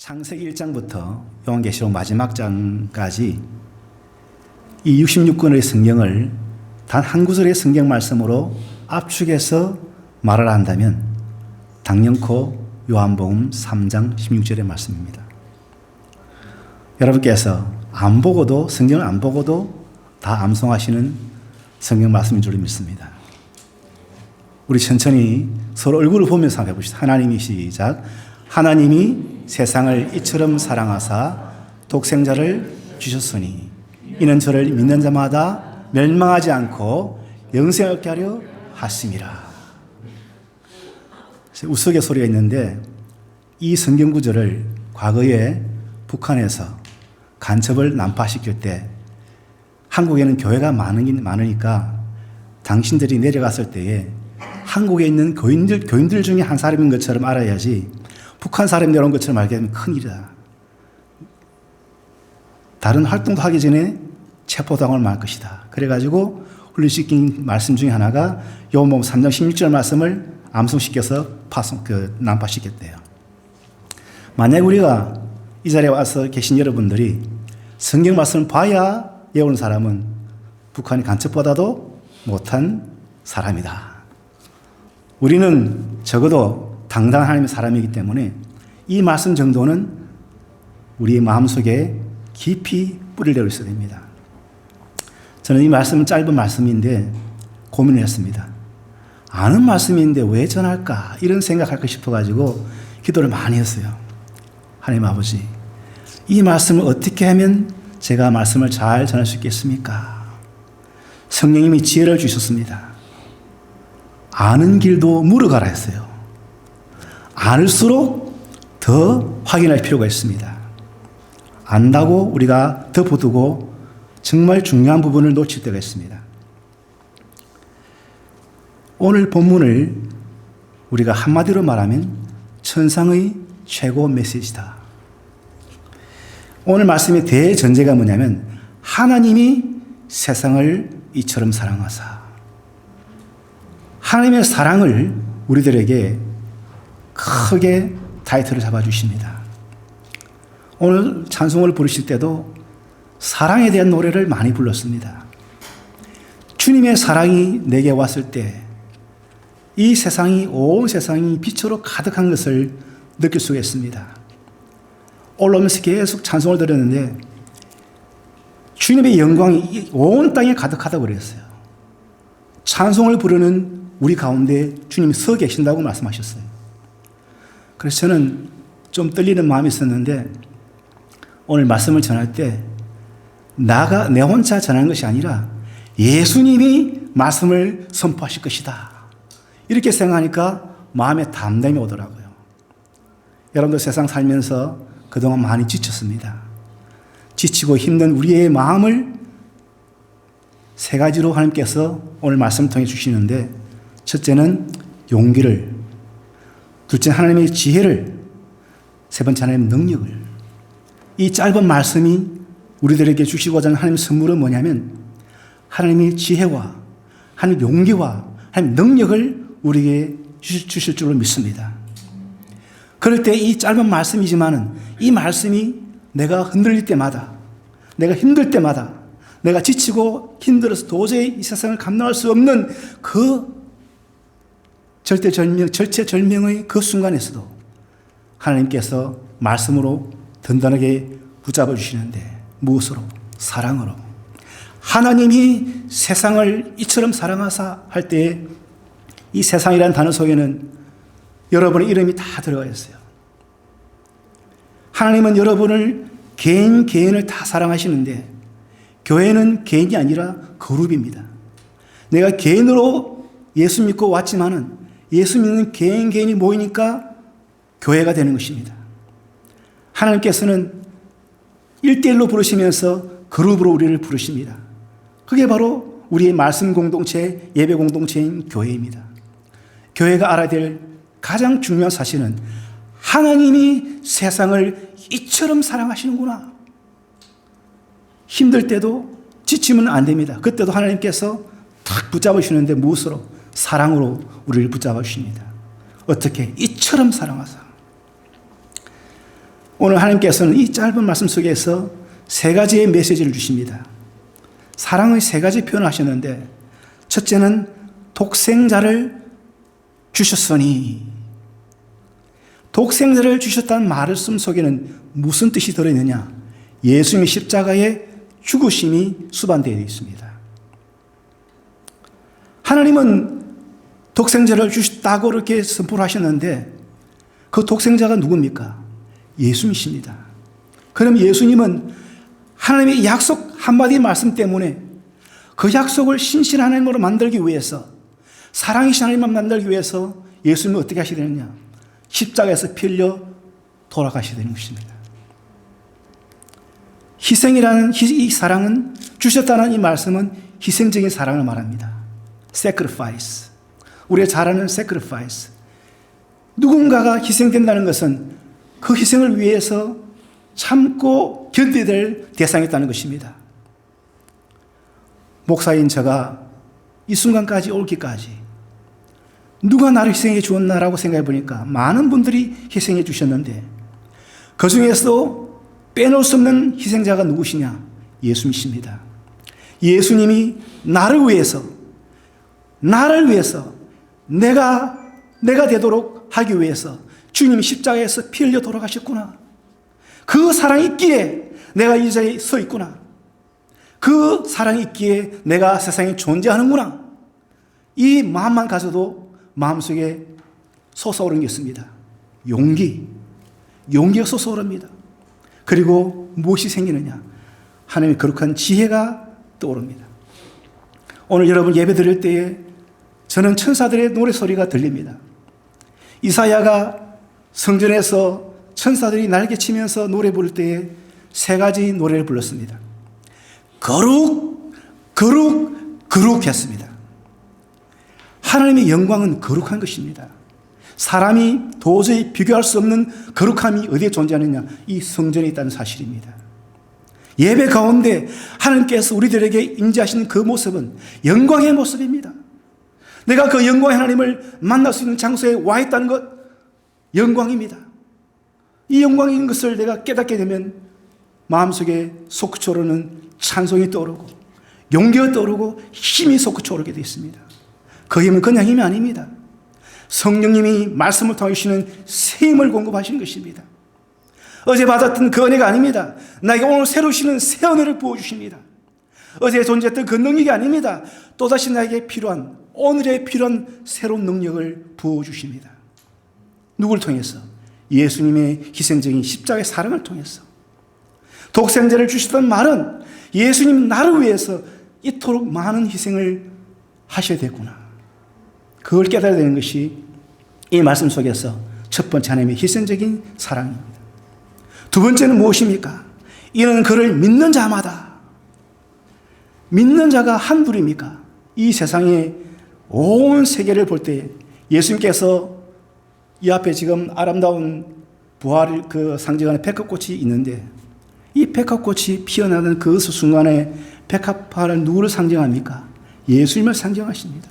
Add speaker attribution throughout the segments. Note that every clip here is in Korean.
Speaker 1: 창세기 1장부터 요한계시록 마지막 장까지 이 66권의 성경을 단 한 구절의 성경 말씀으로 압축해서 말을 한다면 당연코 요한복음 3장 16절의 말씀입니다. 여러분께서 안 보고도, 성경을 안 보고도 다 암송하시는 성경 말씀인 줄 믿습니다. 우리 천천히 서로 얼굴을 보면서 한번 해봅시다. 하나님이 시작. 하나님이 세상을 이처럼 사랑하사 독생자를 주셨으니 이는 저를 믿는 자마다 멸망하지 않고 영생을 얻게 하려 하심이라. 우스갯소리가 있는데 이 성경 구절을 과거에 북한에서 간첩을 난파시킬 때 한국에는 교회가 많으니까 당신들이 내려갔을 때에 한국에 있는 교인들 중에 한 사람인 것처럼 알아야지 북한 사람이 내려온 것처럼 알게 되면 큰일이다. 다른 활동도 하기 전에 체포당할 만할 것이다. 그래가지고 훈련시킨 말씀 중에 하나가 요한복음 3장 16절 말씀을 암송시켜서 난파시켰대요. 만약 우리가 이 자리에 와서 계신 여러분들이 성경 말씀을 봐야 외우는 사람은 북한이 간첩보다도 못한 사람이다. 우리는 적어도 당당한 하나님의 사람이기 때문에 이 말씀 정도는 우리의 마음속에 깊이 뿌리를 내려 있어야 됩니다. 저는 이 말씀은 짧은 말씀인데 고민을 했습니다. 아는 말씀인데 왜 전할까? 이런 생각할까 싶어가지고 기도를 많이 했어요. 하나님 아버지, 이 말씀을 어떻게 하면 제가 말씀을 잘 전할 수 있겠습니까? 성령님이 지혜를 주셨습니다. 아는 길도 물어가라 했어요. 알수록 더 확인할 필요가 있습니다. 안다고 우리가 덮어두고 정말 중요한 부분을 놓칠 때가 있습니다. 오늘 본문을 우리가 한마디로 말하면 천상의 최고 메시지다. 오늘 말씀의 대전제가 뭐냐면 하나님이 세상을 이처럼 사랑하사. 하나님의 사랑을 우리들에게 크게 타이틀을 잡아주십니다. 오늘 찬송을 부르실 때도 사랑에 대한 노래를 많이 불렀습니다. 주님의 사랑이 내게 왔을 때 이 세상이, 온 세상이 빛으로 가득한 것을 느낄 수가 있습니다. 올라오면서 계속 찬송을 드렸는데 주님의 영광이 온 땅에 가득하다고 그랬어요. 찬송을 부르는 우리 가운데 주님이 서 계신다고 말씀하셨어요. 그래서 저는 좀 떨리는 마음이 있었는데 오늘 말씀을 전할 때 내 혼자 전하는 것이 아니라 예수님이 말씀을 선포하실 것이다. 이렇게 생각하니까 마음에 담담이 오더라고요. 여러분들 세상 살면서 그동안 많이 지쳤습니다. 지치고 힘든 우리의 마음을 세 가지로 하나님께서 오늘 말씀을 통해 주시는데 첫째는 용기를, 둘째는 하나님의 지혜를, 세 번째 하나님의 능력을. 이 짧은 말씀이 우리들에게 주시고자 하는 하나님의 선물은 뭐냐면 하나님의 지혜와 하나님의 용기와 하나님의 능력을 우리에게 주실 줄로 믿습니다. 그럴 때 이 짧은 말씀이지만은 이 말씀이 내가 흔들릴 때마다, 내가 힘들 때마다, 내가 지치고 힘들어서 도저히 이 세상을 감당할 수 없는 그 절체절명의 그 순간에서도 하나님께서 말씀으로 든든하게 붙잡아 주시는데 무엇으로? 사랑으로. 하나님이 세상을 이처럼 사랑하사 할 때에 이 세상이라는 단어 속에는 여러분의 이름이 다 들어가 있어요. 하나님은 여러분을 개인을 다 사랑하시는데 교회는 개인이 아니라 그룹입니다. 내가 개인으로 예수 믿고 왔지만은 예수 믿는 개인이 모이니까 교회가 되는 것입니다. 하나님께서는 1대1로 부르시면서 그룹으로 우리를 부르십니다. 그게 바로 우리의 말씀 공동체, 예배 공동체인 교회입니다. 교회가 알아야 될 가장 중요한 사실은 하나님이 세상을 이처럼 사랑하시는구나. 힘들 때도 지치면 안 됩니다. 그때도 하나님께서 탁 붙잡으시는데 무엇으로? 사랑으로 우리를 붙잡아 주십니다. 어떻게? 이처럼 사랑하사. 오늘 하나님께서는 이 짧은 말씀 속에서 세 가지의 메시지를 주십니다. 사랑의 세 가지 표현을 하셨는데, 첫째는 독생자를 주셨으니, 독생자를 주셨다는 말씀 속에는 무슨 뜻이 들어있느냐? 예수님의 십자가의 죽으심이 수반되어 있습니다. 하나님은 독생자를 주셨다고 이렇게 선포를 하셨는데, 그 독생자가 누굽니까? 예수님이십니다. 그럼 예수님은 하나님의 약속 한마디 말씀 때문에 그 약속을 신실한 하나님으로 만들기 위해서, 사랑이신 하나님만 만들기 위해서 예수님은 어떻게 하셔야 되느냐? 십자가에서 피 흘려 돌아가셔야 되는 것입니다. 희생이라는 이 사랑은, 주셨다는 이 말씀은 희생적인 사랑을 말합니다. sacrifice. 우리가 잘 아는 sacrifice. 누군가가 희생된다는 것은 그 희생을 위해서 참고 견뎌야 될 대상이 있다는 것입니다. 목사인 제가 이 순간까지 올기까지 누가 나를 희생해 주었나라고 생각해 보니까 많은 분들이 희생해 주셨는데, 그 중에서도 빼놓을 수 없는 희생자가 누구시냐? 예수님이십니다. 예수님이 나를 위해서 내가 되도록 하기 위해서 주님이 십자가에서 피 흘려 돌아가셨구나. 그 사랑이 있기에 내가 이 자리에 서 있구나. 그 사랑이 있기에 내가 세상에 존재하는구나. 이 마음만 가져도 마음속에 솟아오르는 게 있습니다. 용기가 솟아오릅니다. 그리고 무엇이 생기느냐? 하나님의 거룩한 지혜가 떠오릅니다. 오늘 여러분 예배 드릴 때에 저는 천사들의 노래소리가 들립니다. 이사야가 성전에서 천사들이 날개치면서 노래 부를 때에 세 가지 노래를 불렀습니다. 거룩했습니다. 하나님의 영광은 거룩한 것입니다. 사람이 도저히 비교할 수 없는 거룩함이 어디에 존재하느냐? 이 성전에 있다는 사실입니다. 예배 가운데 하나님께서 우리들에게 임재하시는 그 모습은 영광의 모습입니다. 내가 그 영광의 하나님을 만날 수 있는 장소에 와 있다는 것, 영광입니다. 이 영광인 것을 내가 깨닫게 되면 마음속에 솟구쳐오르는 찬송이 떠오르고 용기가 떠오르고 힘이 솟구쳐오르게 되어 있습니다. 그 힘은 그냥 힘이 아닙니다. 성령님이 말씀을 통해 주시는 새 힘을 공급하시는 것입니다. 어제 받았던 그 은혜가 아닙니다. 나에게 오늘 새로 주시는 새 은혜를 부어주십니다. 어제 존재했던 그 능력이 아닙니다. 또다시 나에게 필요한, 오늘에 필요한 새로운 능력을 부어주십니다. 누구를 통해서? 예수님의 희생적인 십자가의 사랑을 통해서. 독생자를 주시던 말은 예수님 나를 위해서 이토록 많은 희생을 하셔야 되구나. 그걸 깨달아야 되는 것이 이 말씀 속에서 첫 번째 하나님의 희생적인 사랑입니다. 두 번째는 무엇입니까? 이는 그를 믿는 자마다. 믿는 자가 한둘입니까? 이 세상의 온 세계를 볼 때 예수님께서 이 앞에 지금 아름다운 부활을 상징하는 백합꽃이 있는데, 이 백합꽃이 피어나는 그 순간에 백합화는 누구를 상징합니까? 예수님을 상징하십니다.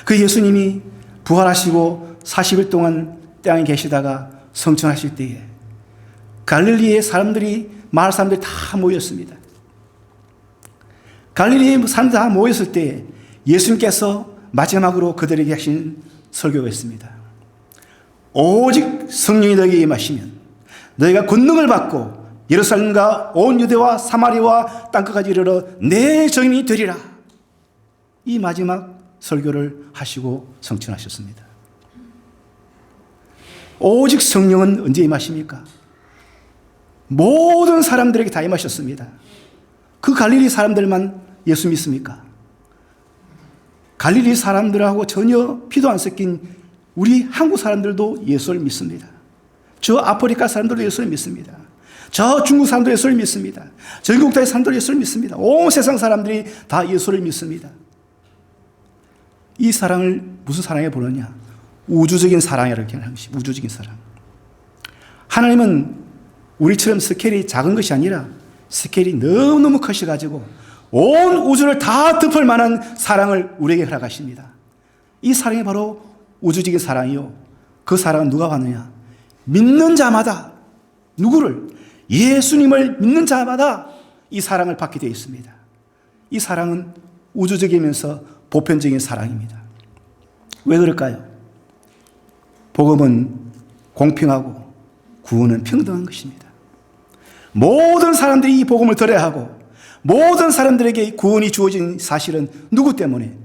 Speaker 1: 그 예수님이 부활하시고 40일 동안 땅에 계시다가 성천하실 때에 갈릴리의 사람들이, 마을 사람들이 다 모였습니다. 갈릴리의 사람들이 다 모였을 때 예수님께서 마지막으로 그들에게 하신 설교가 있습니다. 오직 성령이 너에게 임하시면 너희가 권능을 받고 예루살렘과 온 유대와 사마리아와 땅끝까지 이르러 내 증인이 되리라. 이 마지막 설교를 하시고 성천하셨습니다. 오직 성령은 언제 임하십니까? 모든 사람들에게 다 임하셨습니다. 그 갈릴리 사람들만 예수 믿습니까? 갈릴리 사람들하고 전혀 피도 안 섞인 우리 한국 사람들도 예수를 믿습니다. 저 아프리카 사람들도 예수를 믿습니다. 저 중국 사람도 예수를 믿습니다. 전국 다의 사람도 예수를 믿습니다. 온 세상 사람들이 다 예수를 믿습니다. 이 사랑을 무슨 사랑에 보느냐? 우주적인 사랑이라고 하는 것이 우주적인 사랑. 하나님은 우리처럼 스케일이 작은 것이 아니라 스케일이 너무너무 커셔가지고 온 우주를 다 덮을 만한 사랑을 우리에게 허락하십니다. 이 사랑이 바로 우주적인 사랑이요. 그 사랑은 누가 받느냐? 믿는 자마다. 누구를? 예수님을 믿는 자마다 이 사랑을 받게 되어 있습니다. 이 사랑은 우주적이면서 보편적인 사랑입니다. 왜 그럴까요? 복음은 공평하고 구원은 평등한 것입니다. 모든 사람들이 이 복음을 들어야 하고 모든 사람들에게 구원이 주어진 사실은 누구 때문에?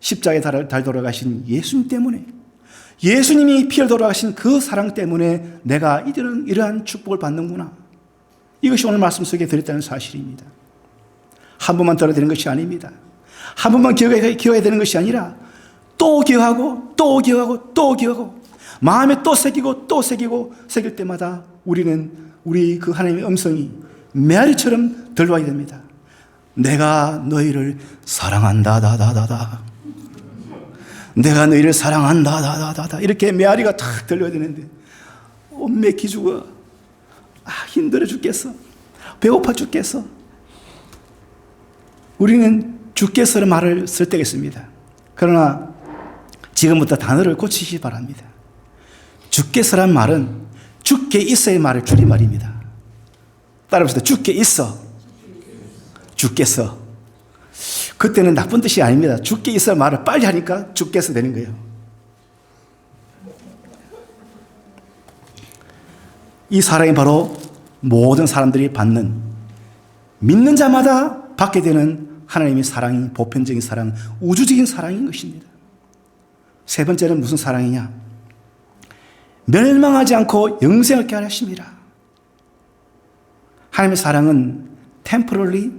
Speaker 1: 십자가에 달 돌아가신 예수님 때문에, 예수님이 피를 돌아가신 그 사랑 때문에 내가 이러한 축복을 받는구나. 이것이 오늘 말씀 속에 들었다는 사실입니다. 한 번만 들어야 되는 것이 아닙니다. 한 번만 기억해야 되는 것이 아니라 또 기억하고 또 기억하고 또 기억하고 마음에 또 새기고 또 새기고 새길 때마다 우리 그 하나님의 음성이 메아리처럼 들려와야 됩니다. 내가 너희를 사랑한다 다다다다. 내가 너희를 사랑한다 다다다다. 이렇게 메아리가 탁 들려야 되는데 매 기주가 힘들어 죽겠어. 배고파 죽겠어. 우리는 죽겠어라는 말을 쓸 때가 있습니다. 그러나 지금부터 단어를 고치시기 바랍니다. 죽겠어란 말은 죽게 있어의 말을 줄임말입니다. 따라합시다. 죽게 있어. 죽겠어. 그때는 나쁜 뜻이 아닙니다. 죽게 있어 말을 빨리 하니까 죽겠어 되는 거예요. 이 사랑이 바로 모든 사람들이 받는, 믿는 자마다 받게 되는 하나님의 사랑이 보편적인 사랑, 우주적인 사랑인 것입니다. 세 번째는 무슨 사랑이냐? 멸망하지 않고 영생을 얻게 하십니다. 하나님의 사랑은 temporarily,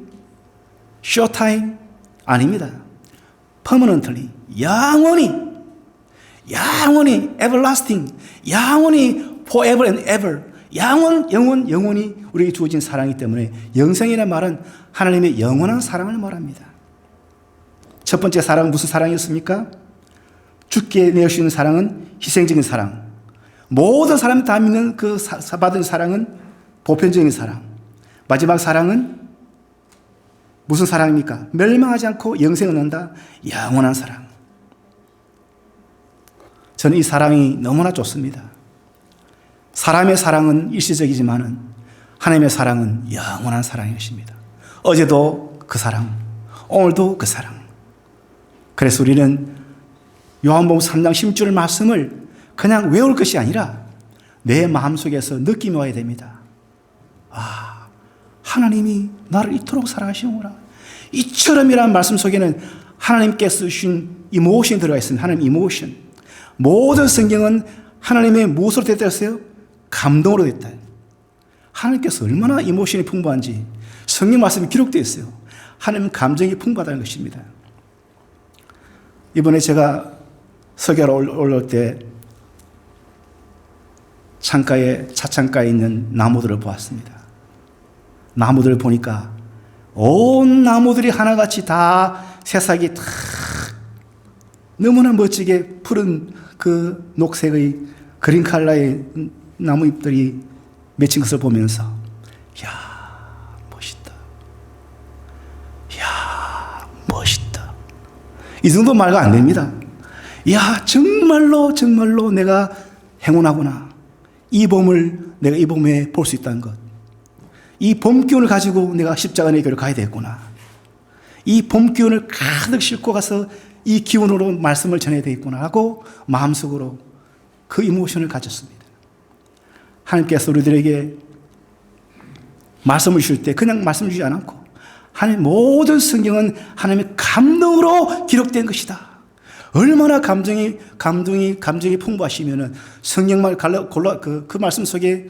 Speaker 1: short time 아닙니다. permanently, 영원히, everlasting, 영원히, forever and ever, 영원히 우리에게 주어진 사랑이기 때문에 영생이라는 말은 하나님의 영원한 사랑을 말합니다. 첫 번째 사랑은 무슨 사랑이었습니까? 죽게 내어주시는 사랑은 희생적인 사랑. 모든 사람이 다 믿는 그 받은 사랑은 보편적인 사랑. 마지막 사랑은 무슨 사랑입니까? 멸망하지 않고 영생을 얻는다. 영원한 사랑. 저는 이 사랑이 너무나 좋습니다. 사람의 사랑은 일시적이지만 하나님의 사랑은 영원한 사랑이십니다. 어제도 그 사랑, 오늘도 그 사랑. 그래서 우리는 요한복음 3장 16절 말씀을 그냥 외울 것이 아니라 내 마음속에서 느낌이 와야 됩니다. 하나님이 나를 이토록 사랑하시는구나. 이처럼이라는 말씀 속에는 하나님께서 주신 이모션이 들어가 있습니다. 하나님 이모션. 모든 성경은 하나님의 무엇으로 됐다 했어요? 감동으로 됐다. 하나님께서 얼마나 이모션이 풍부한지 성경 말씀이 기록되어 있어요. 하나님은 감정이 풍부하다는 것입니다. 이번에 제가 설교하러 올라올 때 차창가에 있는 나무들을 보았습니다. 나무들을 보니까 온 나무들이 하나같이 다 새싹이 탁 너무나 멋지게 푸른 그 녹색의 그린 컬러의 나무 잎들이 맺힌 것을 보면서 멋있다. 멋있다. 이 정도 말가 안 됩니다. 정말로 내가 행운하구나. 이 봄을 내가 이 봄에 볼 수 있다는 것. 이 봄 기운을 가지고 내가 십자가의 교회를 가야 되겠구나. 이 봄 기운을 가득 싣고 가서 이 기운으로 말씀을 전해야 되겠구나 하고 마음속으로 그 이모션을 가졌습니다. 하나님께서 우리들에게 말씀을 주실 때 그냥 말씀 주지 않고 하나님 모든 성경은 하나님의 감동으로 기록된 것이다. 얼마나 감정이 풍부하시면은 성경말 그 말씀 속에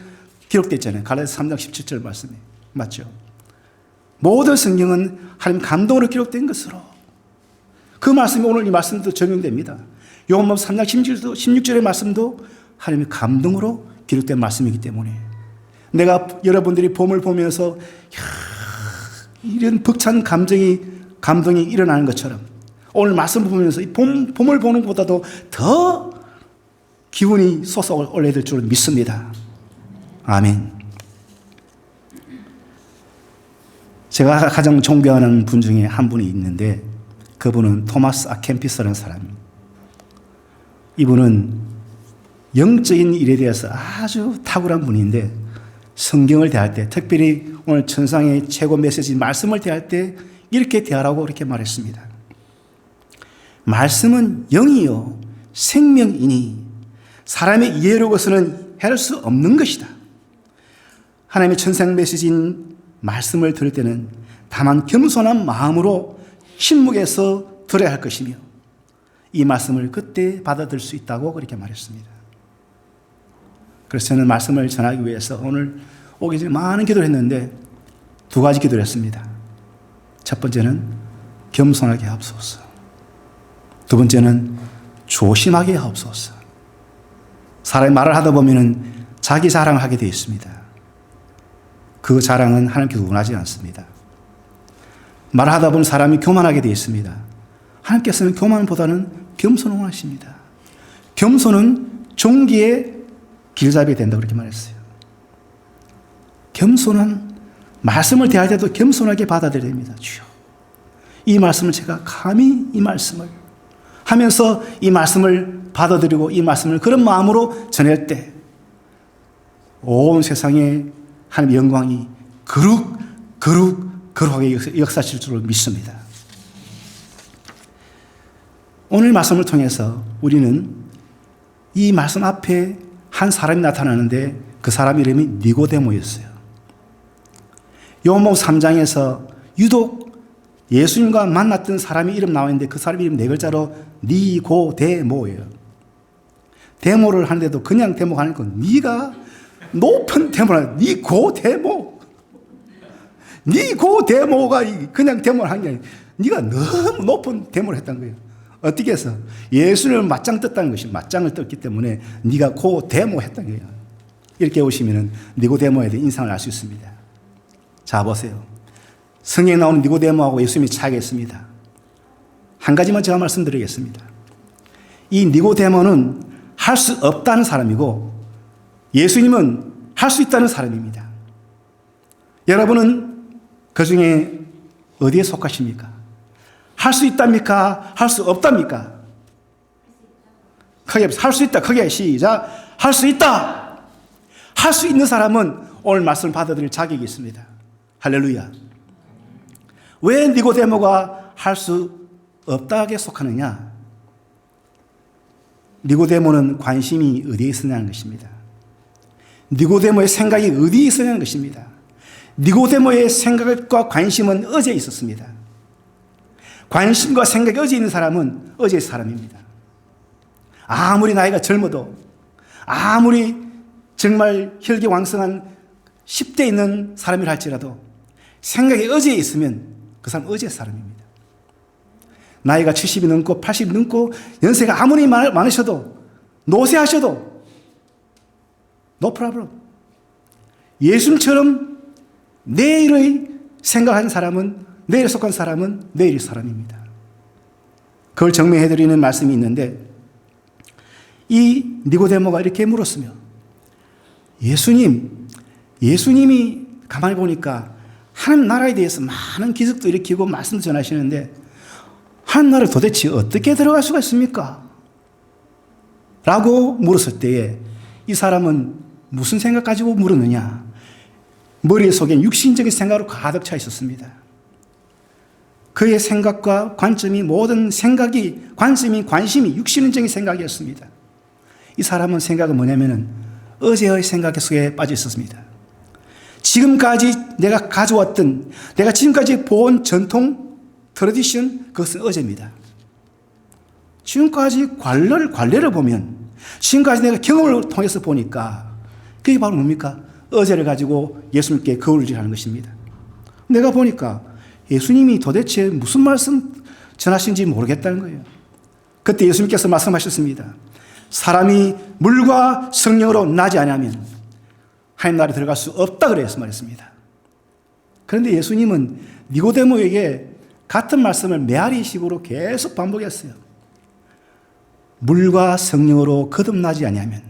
Speaker 1: 기록됐잖아요. 갈라디아서 3장 17절 말씀이 맞죠? 모든 성경은 하나님 감동으로 기록된 것으로 그 말씀이 오늘 이 말씀도 적용됩니다. 요한복음 3장 16절의 말씀도 하나님의 감동으로 기록된 말씀이기 때문에 내가 여러분들이 봄을 보면서 이런 벅찬 감동이 일어나는 것처럼 오늘 말씀을 보면서 이 봄을 보는 것보다도 더 기운이 솟아올라야 될 줄 믿습니다. 아멘. 제가 가장 존경하는 분 중에 한 분이 있는데 그분은 토마스 아 캠피스라는 사람입니다. 이분은 영적인 일에 대해서 아주 탁월한 분인데 성경을 대할 때, 특별히 오늘 천상의 최고 메시지 말씀을 대할 때 이렇게 대하라고 그렇게 말했습니다. 말씀은 영이요 생명이니 사람의 이해로고서는 해할 수 없는 것이다. 하나님의 천상 메시지인 말씀을 들을 때는 다만 겸손한 마음으로 침묵해서 들어야 할 것이며 이 말씀을 그때 받아들일 수 있다고 그렇게 말했습니다. 그래서 저는 말씀을 전하기 위해서 오늘 오기 전에 많은 기도를 했는데 두 가지 기도를 했습니다. 첫 번째는 겸손하게 하옵소서. 두 번째는 조심하게 하옵소서. 사람이 말을 하다 보면 자기 자랑을 하게 되어 있습니다. 그 자랑은 하나님께서 원하지 않습니다. 말을 하다 보면 사람이 교만하게 되어 있습니다. 하나님께서는 교만보다는 겸손을 원하십니다. 겸손은 종기의 길잡이가 된다고 그렇게 말했어요. 겸손한 말씀을 대할 때도 겸손하게 받아들여야 됩니다. 주여, 이 말씀을 제가 감히 이 말씀을 하면서 이 말씀을 받아들이고 이 말씀을 그런 마음으로 전할 때 온 세상에 하나님의 영광이 거룩하게 역사하실 줄 믿습니다. 오늘 말씀을 통해서 우리는 이 말씀 앞에 한 사람이 나타나는데 그 사람 이름이 니고데모였어요. 요한복음 3장에서 유독 예수님과 만났던 사람이 이름 나와 있는데 그 사람 이름 네 글자로 니고데모예요. 데모를 하는데도 그냥 데모가 아니고 네가 높은 데모라. 니고데모가 그냥 데모를 한 게 아니라 네가 너무 높은 데모를 했다는 거예요. 어떻게 해서? 예수님을 맞짱 떴다는 것이 맞짱을 떴기 때문에 네가 고데모 했다는 거예요. 이렇게 오시면 니고데모에 대한 인상을 알 수 있습니다. 자, 보세요. 성경에 나오는 니고데모하고 예수님이 차이가 있습니다. 한 가지만 제가 말씀드리겠습니다. 이 니고데모는 할 수 없다는 사람이고 예수님은 할 수 있다는 사람입니다. 여러분은 그 중에 어디에 속하십니까? 할 수 있답니까? 할 수 없답니까? 크게 할 수 있다. 크게 시작. 할 수 있다. 할 수 있는 사람은 오늘 말씀을 받아들일 자격이 있습니다. 할렐루야. 왜 니고데모가 할 수 없다에 속하느냐? 니고데모는 관심이 어디에 있었냐는 것입니다. 니고데모의 생각이 어디에 있었냐는 것입니다. 니고데모의 생각과 관심은 어제에 있었습니다. 관심과 생각이 어제에 있는 사람은 어제의 사람입니다. 아무리 나이가 젊어도 아무리 정말 혈기왕성한 10대에 있는 사람이라 할지라도 생각이 어제에 있으면 그 사람은 어제의 사람입니다. 나이가 70이 넘고 80이 넘고 연세가 아무리 많으셔도 노쇠하셔도 no problem. 예수님처럼 내일의 생각하는 사람은 내일에 속한 사람은 내일의 사람입니다. 그걸 증명해드리는 말씀이 있는데 이 니고데모가 이렇게 물었으며 예수님이 가만히 보니까 하나님 나라에 대해서 많은 기적도 일으키고 말씀도 전하시는데 하나님 나라에 도대체 어떻게 들어갈 수가 있습니까? 라고 물었을 때에 이 사람은 무슨 생각 가지고 물었느냐? 머릿속엔 육신적인 생각으로 가득 차 있었습니다. 그의 생각과 관점이 모든 생각이 관심이 육신적인 생각이었습니다. 이 사람은 생각은 뭐냐면은 어제의 생각 속에 빠져 있었습니다. 지금까지 내가 가져왔던 내가 지금까지 본 전통 트래디션 그것은 어제입니다. 지금까지 관례를 보면 지금까지 내가 경험을 통해서 보니까 그게 바로 뭡니까? 어제를 가지고 예수님께 거울질하는 것입니다. 내가 보니까 예수님이 도대체 무슨 말씀 전하신지 모르겠다는 거예요. 그때 예수님께서 말씀하셨습니다. 사람이 물과 성령으로 나지 아니하면 하나님 나라에 들어갈 수 없다 그래서 말했습니다. 그런데 예수님은 니고데모에게 같은 말씀을 메아리식으로 계속 반복했어요. 물과 성령으로 거듭나지 아니하면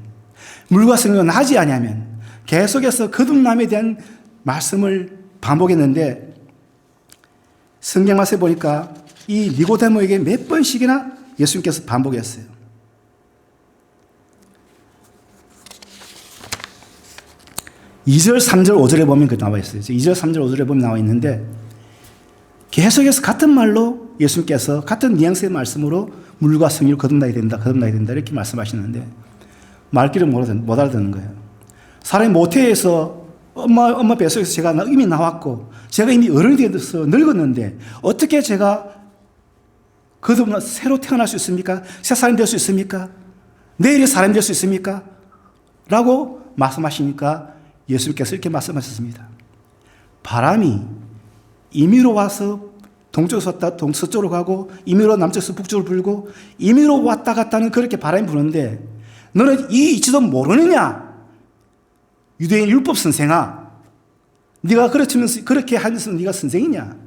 Speaker 1: 물과 성령으로 나지 아니하면 계속해서 거듭남에 대한 말씀을 반복했는데 성경 말씀에 보니까 이 니고데모에게 몇 번씩이나 예수님께서 반복했어요. 2절, 3절, 5절에 보면 그 나와 있어요. 2절, 3절, 5절에 보면 나와 있는데 계속해서 같은 말로 예수님께서 같은 뉘앙스의 말씀으로 물과 성령을 거듭나야 된다, 거듭나야 된다 이렇게 말씀하시는데 말귀를 못 알아듣는 거예요. 사람이 모태에서 엄마 뱃속에서 제가 이미 나왔고 제가 이미 어른이 되어서 늙었는데 어떻게 제가 거듭나 새로 태어날 수 있습니까? 새 사람이 될 수 있습니까? 내일의 사람이 될 수 있습니까? 라고 말씀하시니까 예수님께서 이렇게 말씀하셨습니다. 바람이 임의로 와서 동쪽에서 왔다 서쪽으로 가고 임의로 남쪽에서 북쪽으로 불고 임의로 왔다 갔다 하는 그렇게 바람이 부는데 너는 이 이치도 모르느냐? 유대인 율법 선생아, 네가 그렇게 하면서 네가 선생이냐?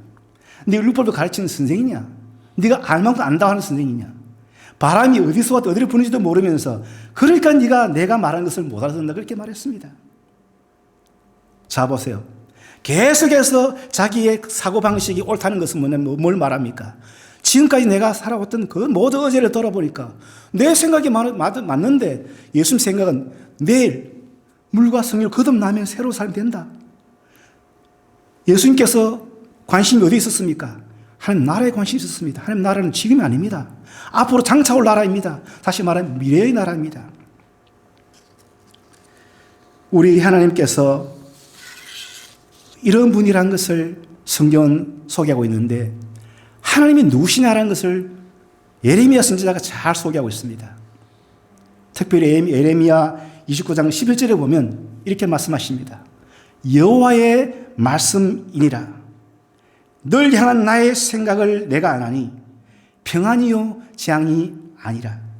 Speaker 1: 네가 율법도 가르치는 선생이냐? 네가 알만큼 안다고 하는 선생이냐? 바람이 어디서 왔다 어디로 부는지도 모르면서 그러니까 네가 내가 말하는 것을 못 알아듣는다 그렇게 말했습니다. 자 보세요. 계속해서 자기의 사고방식이 옳다는 것은 뭐냐면 뭘 말합니까? 지금까지 내가 살아왔던 그 모든 어제를 돌아보니까 내 생각이 맞는데 예수님 생각은 내일 물과 성령을 거듭나면 새로운 사람이 된다. 예수님께서 관심이 어디 있었습니까? 하나님 나라에 관심이 있었습니다. 하나님 나라는 지금이 아닙니다. 앞으로 장차 올 나라입니다. 다시 말하면 미래의 나라입니다. 우리 하나님께서 이런 분이라는 것을 성경은 소개하고 있는데 하나님이 누구시냐라는 것을 예레미야 선지자가 잘 소개하고 있습니다. 특별히 예레미야 29장 11절에 보면 이렇게 말씀하십니다. 여호와의 말씀이니라. 널 향한 나의 생각을 내가 아나니 평안이요 재앙이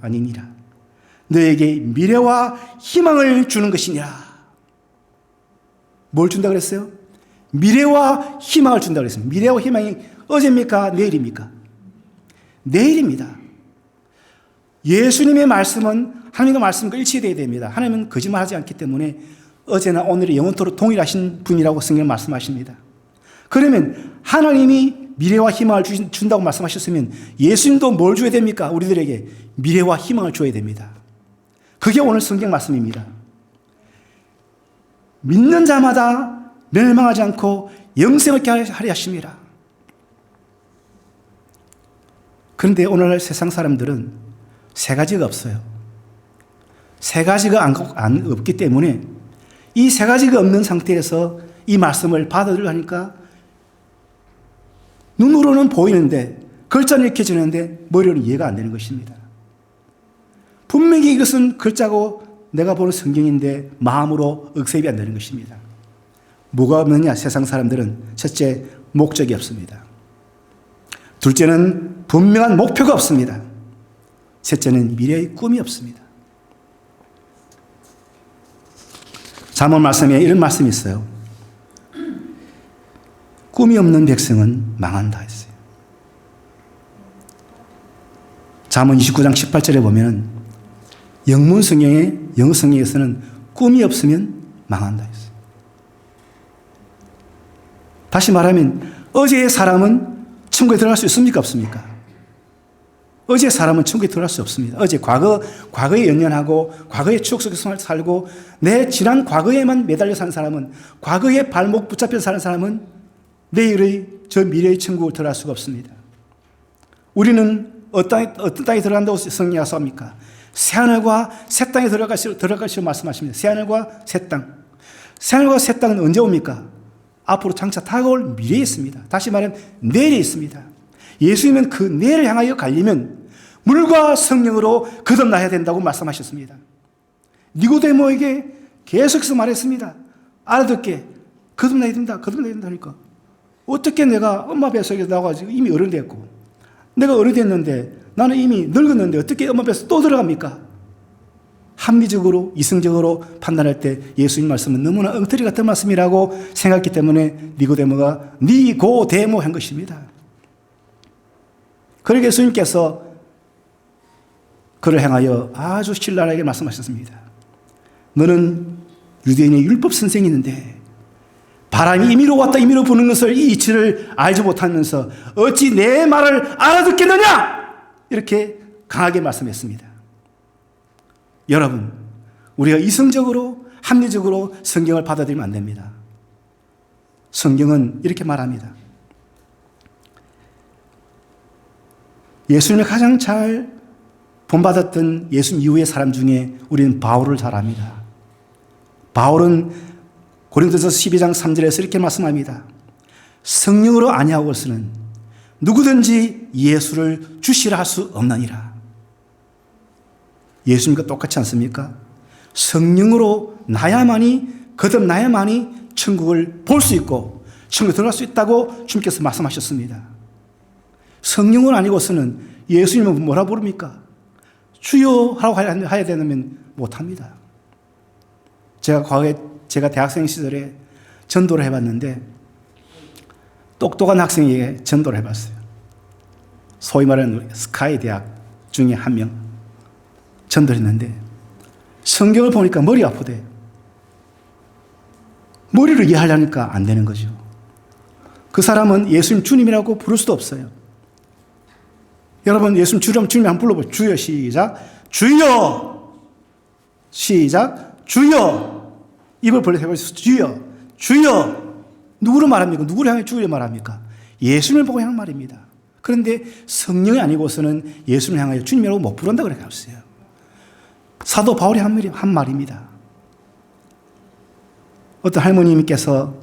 Speaker 1: 아니니라. 너에게 미래와 희망을 주는 것이니라. 뭘 준다 그랬어요? 미래와 희망을 준다 그랬어요. 미래와 희망이 어제입니까? 내일입니까? 내일입니다. 예수님의 말씀은 하나님과 말씀과 일치되어야 됩니다. 하나님은 거짓말하지 않기 때문에 어제나 오늘이 영원토록 동일하신 분이라고 성경은 말씀하십니다. 그러면 하나님이 미래와 희망을 준다고 말씀하셨으면 예수님도 뭘 줘야 됩니까? 우리들에게 미래와 희망을 줘야 됩니다. 그게 오늘 성경 말씀입니다. 믿는 자마다 멸망하지 않고 영생을 하려 하심이라. 그런데 오늘날 세상 사람들은 세 가지가 없어요. 세 가지가 없기 때문에 이 세 가지가 없는 상태에서 이 말씀을 받아들이려니까 눈으로는 보이는데 글자는 익혀지는데 머리로는 이해가 안 되는 것입니다. 분명히 이것은 글자고 내가 보는 성경인데 마음으로 억셉이 안 되는 것입니다. 뭐가 없느냐? 세상 사람들은 첫째, 목적이 없습니다. 둘째는 분명한 목표가 없습니다. 셋째는 미래의 꿈이 없습니다. 잠언 말씀에 이런 말씀이 있어요. 꿈이 없는 백성은 망한다 했어요. 잠언 29장 18절에 보면 영문 성경에 영어 성경에서는 꿈이 없으면 망한다 했어요. 다시 말하면 어제의 사람은 천국에 들어갈 수 있습니까? 없습니까? 어제의 사람은 천국에 들어갈 수 없습니다. 어제 과거에 연연하고 과거의 추억 속에서 살고 내 지난 과거에만 매달려 사는 사람은 과거에 발목 붙잡혀 사는 사람은 내일의 저 미래의 천국을 들어갈 수가 없습니다. 우리는 어떤 땅에 들어간다고 성경이 약속합니까? 새하늘과 새 땅에 들어갈 것이라고 말씀하십니다. 새하늘과 새 땅. 새하늘과 새 땅은 언제 옵니까? 앞으로 장차 다가올 미래에 있습니다. 다시 말하면 내일에 있습니다. 예수님은 그 내일을 향하여 가려면 물과 성령으로 거듭나야 된다고 말씀하셨습니다. 니고데모에게 계속해서 말했습니다. 알아듣게 거듭나야 된다. 거듭나야 된다니까. 어떻게 내가 엄마 뱃속에서 나와가지고 이미 어른 됐고 내가 어른 됐는데 나는 이미 늙었는데 어떻게 엄마 뱃속에 또 들어갑니까? 합리적으로 이성적으로 판단할 때 예수님 말씀은 너무나 엉터리 같은 말씀이라고 생각했기 때문에 니고데모가 니고데모 한 것입니다. 그러니까 예수님께서 그를 향하여 아주 신랄하게 말씀하셨습니다. 너는 유대인의 율법 선생이는데 바람이 임의로 왔다 임의로 부는 것을 이 이치를 알지 못하면서 어찌 내 말을 알아듣겠느냐? 이렇게 강하게 말씀했습니다. 여러분, 우리가 이성적으로 합리적으로 성경을 받아들이면 안 됩니다. 성경은 이렇게 말합니다. 예수님을 가장 잘 본받았던 예수님 이후의 사람 중에 우리는 바울을 잘 압니다. 바울은 고린도서 12장 3절에서 이렇게 말씀합니다. 성령으로 아니하고서는 누구든지 예수를 주시라 할 수 없느니라. 예수님과 똑같지 않습니까? 성령으로 나야만이, 거듭나야만이 천국을 볼 수 있고 천국에 들어갈 수 있다고 주님께서 말씀하셨습니다. 성령은 아니고서는 예수님은 뭐라 부릅니까? 주여 하라고 해야 되면 못합니다. 제가 과거에 제가 대학생 시절에 전도를 해봤는데 똑똑한 학생에게 전도를 해봤어요. 소위 말하는 스카이 대학 중에 한 명 전도를 했는데 성경을 보니까 머리 아프대. 머리를 이해하려니까 안 되는 거죠. 그 사람은 예수님 주님이라고 부를 수도 없어요. 여러분 예수님 주님 한번 불러보세요. 주여 시작. 주여 시작. 주여. 입을 벌려 해보세요. 주여. 주여. 누구를 말합니까? 누구를 향해 주여 말합니까? 예수님을 보고 향한 말입니다. 그런데 성령이 아니고서는 예수님을 향하여 주님이라고 못 부른다 그렇게 했어요. 사도 바울이 한 말입니다. 어떤 할머님께서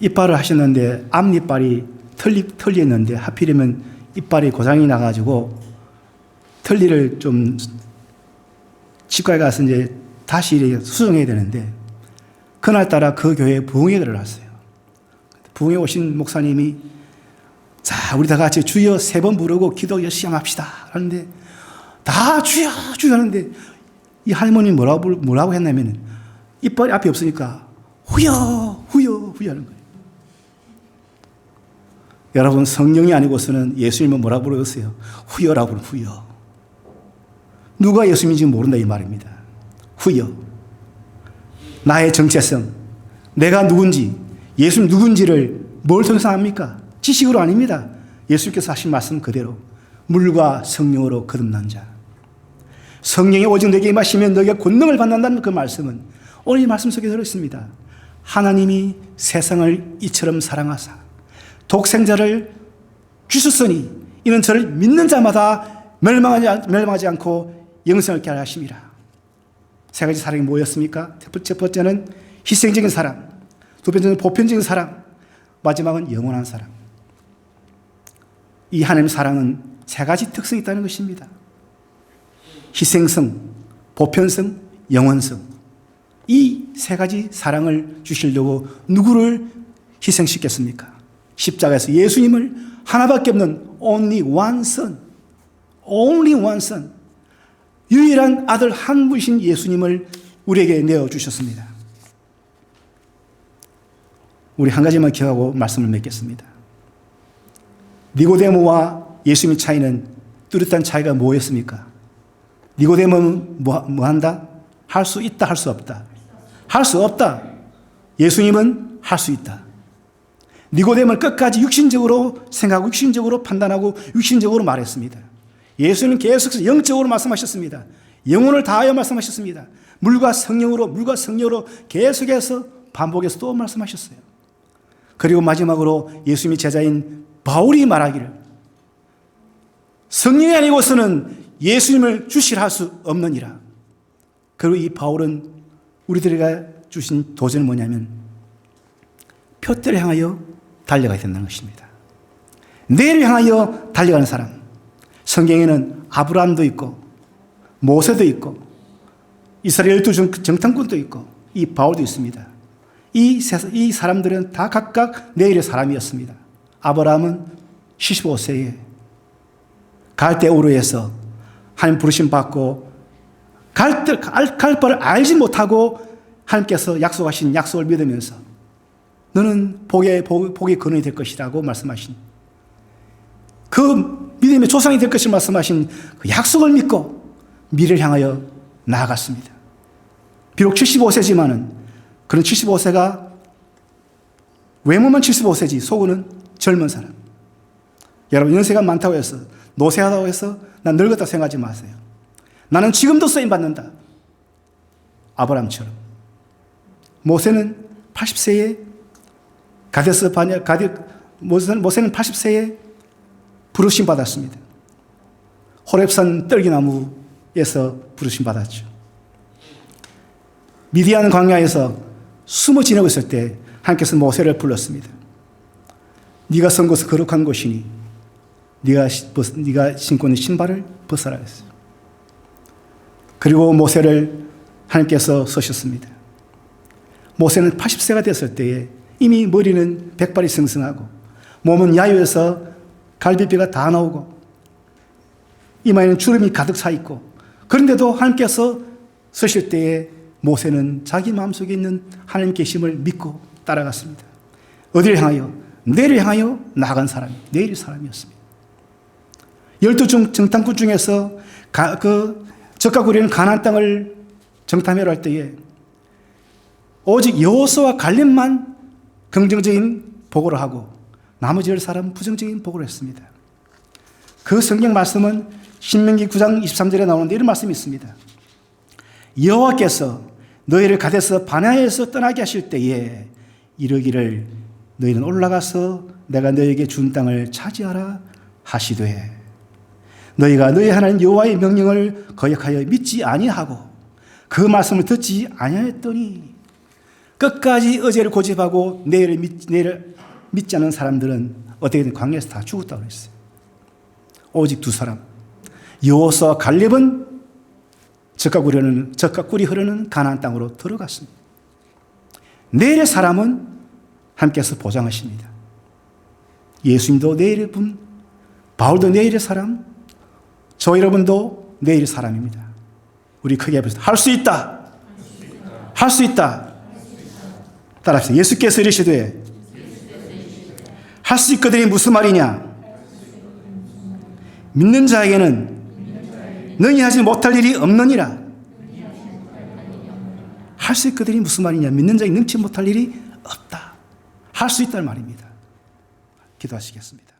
Speaker 1: 이빨을 하셨는데 앞니빨이 털리였는데 하필이면 이빨이 고장이 나가지고 털리를 좀 치과에 가서 이제 다시 수정해야 되는데 그날따라 그 교회에 부흥회를 했어요. 부흥회 오신 목사님이 자 우리 다 같이 주여 3번 부르고 기도 열심히 합시다 하는데 다 주여 주여 하는데 이 할머니 뭐라고 했냐면 이빨이 앞이 없으니까 후여 후여 후여 하는 거예요. 여러분 성령이 아니고서는 예수님은 뭐라고 부르겠어요? 후여라고 부르는 후여. 누가 예수님인지 모른다 이 말입니다. 후여. 나의 정체성, 내가 누군지, 예수님 누군지를 뭘 통해서 압니까? 지식으로 아닙니다. 예수님께서 하신 말씀 그대로 물과 성령으로 거듭난 자. 성령이 오직 너에게 임하시면 너희가 권능을 받는다는 그 말씀은 오늘 이 말씀 속에 들어있습니다. 하나님이 세상을 이처럼 사랑하사 독생자를 주셨으니 이는 저를 믿는 자마다 멸망하지 않고 영생을 얻게 하심이라. 3가지 사랑이 뭐였습니까? 첫 번째는 희생적인 사랑, 두 번째는 보편적인 사랑, 마지막은 영원한 사랑. 이 하나님의 사랑은 3가지 특성이 있다는 것입니다. 희생성, 보편성, 영원성. 이 3가지 사랑을 주시려고 누구를 희생시켰습니까? 십자가에서 예수님을 하나밖에 없는 only one son, only one son, 유일한 아들 한 분이신 예수님을 우리에게 내어주셨습니다. 우리 한 가지만 기억하고 말씀을 맺겠습니다. 니고데모와 예수님의 차이는 뚜렷한 차이가 뭐였습니까? 니고데모는 뭐 한다? 할 수 있다, 할 수 없다. 할 수 없다. 예수님은 할 수 있다. 니고데모는 끝까지 육신적으로 생각하고 육신적으로 판단하고 육신적으로 말했습니다. 예수님은 계속해서 영적으로 말씀하셨습니다. 영혼을 다하여 말씀하셨습니다. 물과 성령으로 계속해서 반복해서 또 말씀하셨어요. 그리고 마지막으로 예수님의 제자인 바울이 말하기를 성령이 아니고서는 예수님을 주시라 할 수 없느니라. 그리고 이 바울은 우리들에게 주신 도전은 뭐냐면 표대를 향하여 달려가야 된다는 것입니다. 내를 향하여 달려가는 사람. 성경에는 아브라함도 있고 모세도 있고 이스라엘 12 정탐꾼도 있고 이 바울도 있습니다. 이 사람들은 다 각각 내일의 사람이었습니다. 아브라함은 75세에 갈대우르에서 하나님 부르심 받고 갈 바를 알지 못하고 하나님께서 약속하신 약속을 믿으면서 너는 복의 근원이 될 것이라고 말씀하신 그 믿음의 조상이 될 것을 말씀하신 그 약속을 믿고 미래를 향하여 나아갔습니다. 비록 75세지만은 그런 75세가 외모만 75세지 속은 젊은 사람. 여러분 연세가 많다고 해서 노쇠하다고 해서 난 늙었다고 생각하지 마세요. 나는 지금도 쓰임받는다. 아브라함처럼. 모세는 80세에 모세는 80세에 부르심 받았습니다. 호렙산 떨기나무에서 부르심 받았죠. 미디안 광야에서 숨어 지내고 있을 때 하나님께서 모세를 불렀습니다. 네가 선 곳은 거룩한 곳이니 네가 신고 있는 신발을 벗어라 했어요. 그리고 모세를 하나님께서 쓰셨습니다. 모세는 80세가 됐을 때에 이미 머리는 백발이 승승하고 몸은 야유해서 갈비뼈가 다 나오고 이마에는 주름이 가득 차 있고, 그런데도 하나님께서 쓰실 때에 모세는 자기 마음속에 있는 하나님 계심을 믿고 따라갔습니다. 어디를 향하여? 내일을 향하여 나간 사람이 내일의 사람이었습니다. 12 정탐꾼 중에서 적과 구리는 가나안 땅을 정탐하러 할 때에 오직 여호수아와 갈렙만 긍정적인 보고를 하고 나머지 10사람은 부정적인 보고를 했습니다. 그 성경 말씀은 신명기 9장 23절에 나오는데 이런 말씀이 있습니다. 여호와께서 너희를 가데스 바네아에서 떠나게 하실 때에 이르기를 너희는 올라가서 내가 너희에게 준 땅을 차지하라 하시되 너희가 너희 하나님 여호와의 명령을 거역하여 믿지 아니하고 그 말씀을 듣지 아니하였더니 끝까지 어제를 고집하고 내일을 믿지 않는 사람들은 어떻게든 광야에서 다 죽었다고 그랬어요. 오직 2사람 여호수아와 갈렙은 젖과 꿀이 흐르는 가나안 땅으로 들어갔습니다. 내일의 사람은 하나님께서 보장하십니다. 예수님도 내일의 분, 바울도 내일의 사람, 저 여러분도 내일의 사람입니다. 우리 크게 해보시죠. 할 수 있다. 할 수 있다. 따라합시다. 예수께서 이르시되 할 수 있거든이 무슨 말이냐? 믿는 자에게는 능히 하지 못할 일이 없느니라. 할 수 있거든이 무슨 말이냐? 믿는 자에게 능치 못할 일이 없다. 할 수 있다는 말입니다. 기도하시겠습니다.